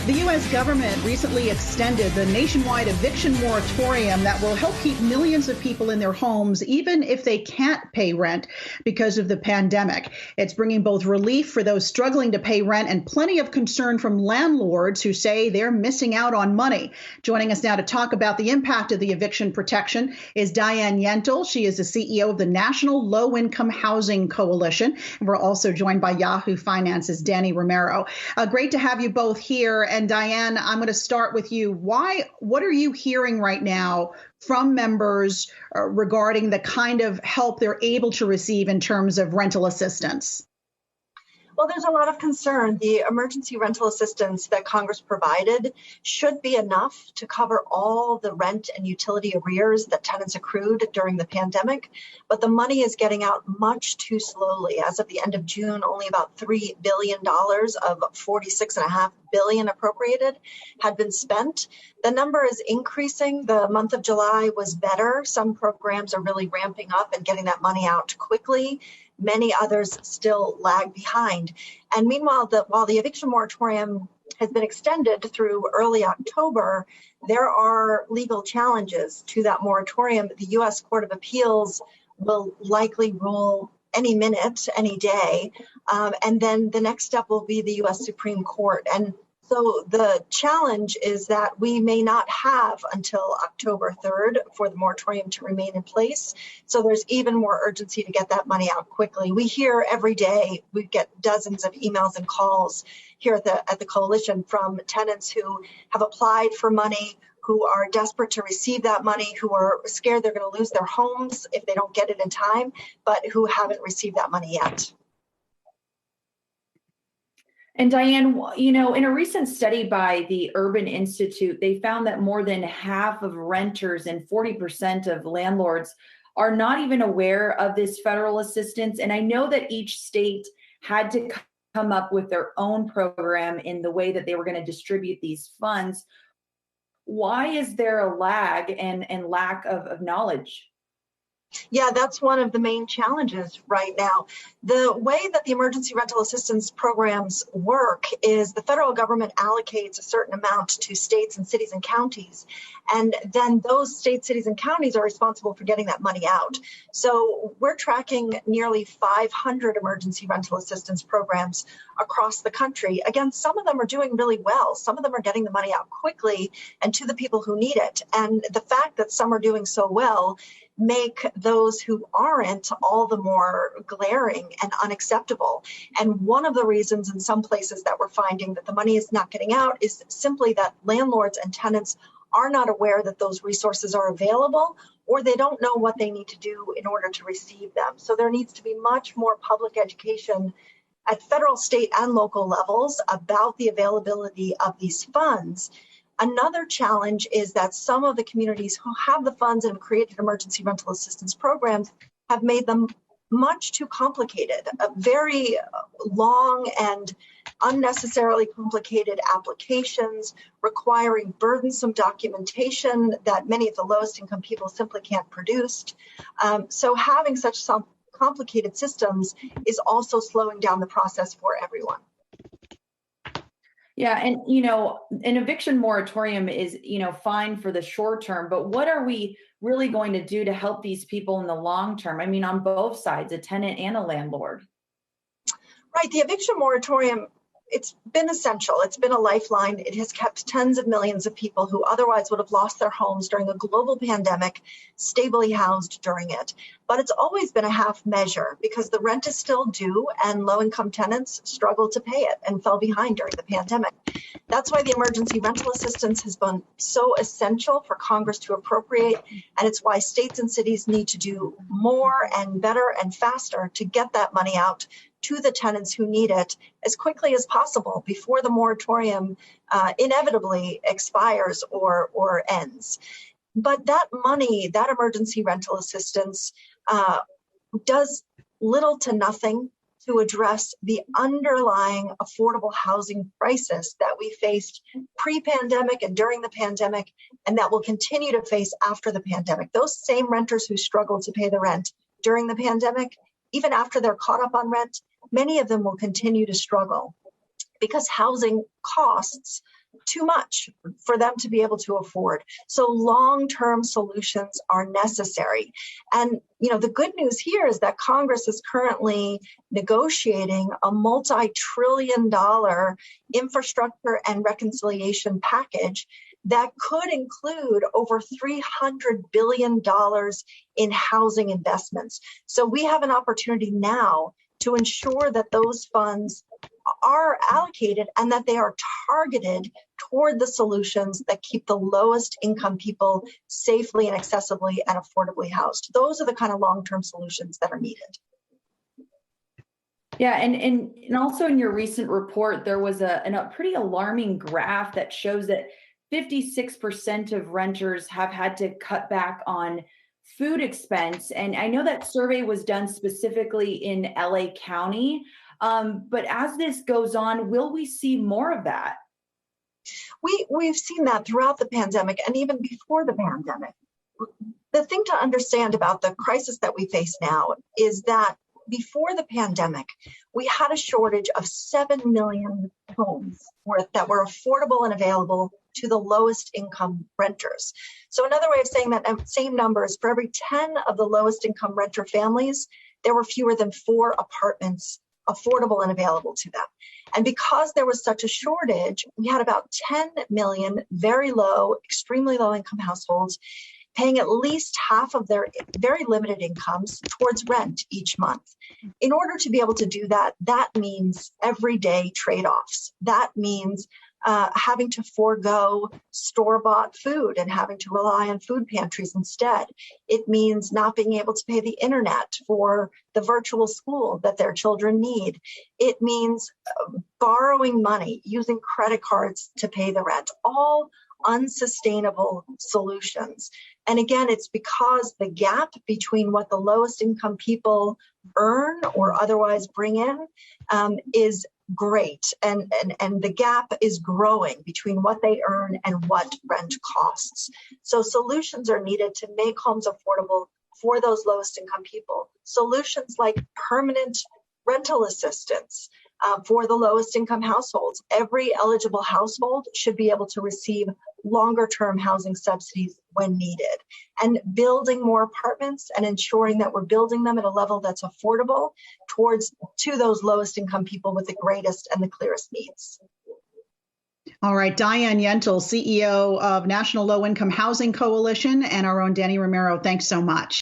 The U.S. government recently extended the nationwide eviction moratorium that will help keep millions of people in their homes, even if they can't pay rent because of the pandemic. It's bringing both relief for those struggling to pay rent and plenty of concern from landlords who say they're missing out on money. Joining us now to talk about the impact of the eviction protection is Diane Yentel. She is the CEO of the National Low-Income Housing Coalition. And we're also joined by Yahoo Finance's Danny Romero. Great to have you both here. And Diane, I'm going to start with you. What are you hearing right now from members regarding the kind of help they're able to receive in terms of rental assistance? Well, there's a lot of concern. The emergency rental assistance that Congress provided should be enough to cover all the rent and utility arrears that tenants accrued during the pandemic, but the money is getting out much too slowly. As of the end of June, only about $3 billion of $46.5 billion appropriated had been spent. The number is increasing. The month of July was better. Some programs are really ramping up and getting that money out quickly. Many others still lag behind. And meanwhile, while the eviction moratorium has been extended through early October, there are legal challenges to that moratorium. The U.S. Court of Appeals will likely rule any minute, any day. And then the next step will be the U.S. Supreme Court. And so the challenge is that we may not have until October 3rd for the moratorium to remain in place. So there's even more urgency to get that money out quickly. We hear every day, we get dozens of emails and calls here at the coalition from tenants who have applied for money, who are desperate to receive that money, who are scared they're going to lose their homes if they don't get it in time, but who haven't received that money yet. And Diane, in a recent study by the Urban Institute, they found that more than half of renters and 40% of landlords are not even aware of this federal assistance. And I know that each state had to come up with their own program in the way that they were going to distribute these funds. Why is there a lag and lack of knowledge? Yeah, that's one of the main challenges right now. The way that the emergency rental assistance programs work is the federal government allocates a certain amount to states and cities and counties, and then those states, cities, and counties are responsible for getting that money out. So we're tracking nearly 500 emergency rental assistance programs across the country. Again, some of them are doing really well. Some of them are getting the money out quickly and to the people who need it. And the fact that some are doing so well make those who aren't all the more glaring and unacceptable. And one of the reasons in some places that we're finding that the money is not getting out is simply that landlords and tenants are not aware that those resources are available, or they don't know what they need to do in order to receive them. So there needs to be much more public education at federal, state, and local levels about the availability of these funds. Another challenge is that some of the communities who have the funds and have created emergency rental assistance programs have made them much too complicated, very long and unnecessarily complicated applications requiring burdensome documentation that many of the lowest income people simply can't produce. So having such some complicated systems is also slowing down the process for everyone. Yeah. And, an eviction moratorium is, fine for the short term, but what are we really going to do to help these people in the long term? I mean, on both sides, a tenant and a landlord. Right. The eviction moratorium, it's been essential. It's been a lifeline. It has kept tens of millions of people who otherwise would have lost their homes during a global pandemic stably housed during it. But it's always been a half measure because the rent is still due and low-income tenants struggled to pay it and fell behind during the pandemic. That's why the emergency rental assistance has been so essential for Congress to appropriate, and it's why states and cities need to do more and better and faster to get that money out to the tenants who need it as quickly as possible before the moratorium inevitably expires or ends. But that money, that emergency rental assistance, does little to nothing to address the underlying affordable housing crisis that we faced pre-pandemic and during the pandemic, and that will continue to face after the pandemic. Those same renters who struggled to pay the rent during the pandemic, even after they're caught up on rent, many of them will continue to struggle because housing costs too much for them to be able to afford. So long-term solutions are necessary. And, the good news here is that Congress is currently negotiating a multi-trillion-dollar infrastructure and reconciliation package that could include over $300 billion in housing investments. So we have an opportunity now to ensure that those funds are allocated and that they are targeted toward the solutions that keep the lowest income people safely and accessibly and affordably housed. Those are the kind of long-term solutions that are needed. Yeah, and also in your recent report, there was a pretty alarming graph that shows that 56% of renters have had to cut back on food expense. And I know that survey was done specifically in LA County. But as this goes on, will we see more of that? We've seen that throughout the pandemic and even before the pandemic. The thing to understand about the crisis that we face now is that before the pandemic, we had a shortage of 7 million homes that were affordable and available to the lowest income renters. So another way of saying that same numbers, for every 10 of the lowest income renter families, there were fewer than 4 apartments affordable and available to them. And because there was such a shortage, we had about 10 million very low, extremely low income households paying at least half of their very limited incomes towards rent each month. In order to be able to do that, that means everyday trade-offs. That means having to forego store-bought food and having to rely on food pantries instead. It means not being able to pay the internet for the virtual school that their children need. It means borrowing money, using credit cards to pay the rent, all unsustainable solutions. And again, it's because the gap between what the lowest income people earn or otherwise bring in is great. And the gap is growing between what they earn and what rent costs. So solutions are needed to make homes affordable for those lowest income people. Solutions like permanent rental assistance for the lowest income households. Every eligible household should be able to receive longer term housing subsidies when needed. And building more apartments and ensuring that we're building them at a level that's affordable to those lowest income people with the greatest and the clearest needs. All right, Diane Yentel, CEO of National Low Income Housing Coalition, and our own Danny Romero, thanks so much.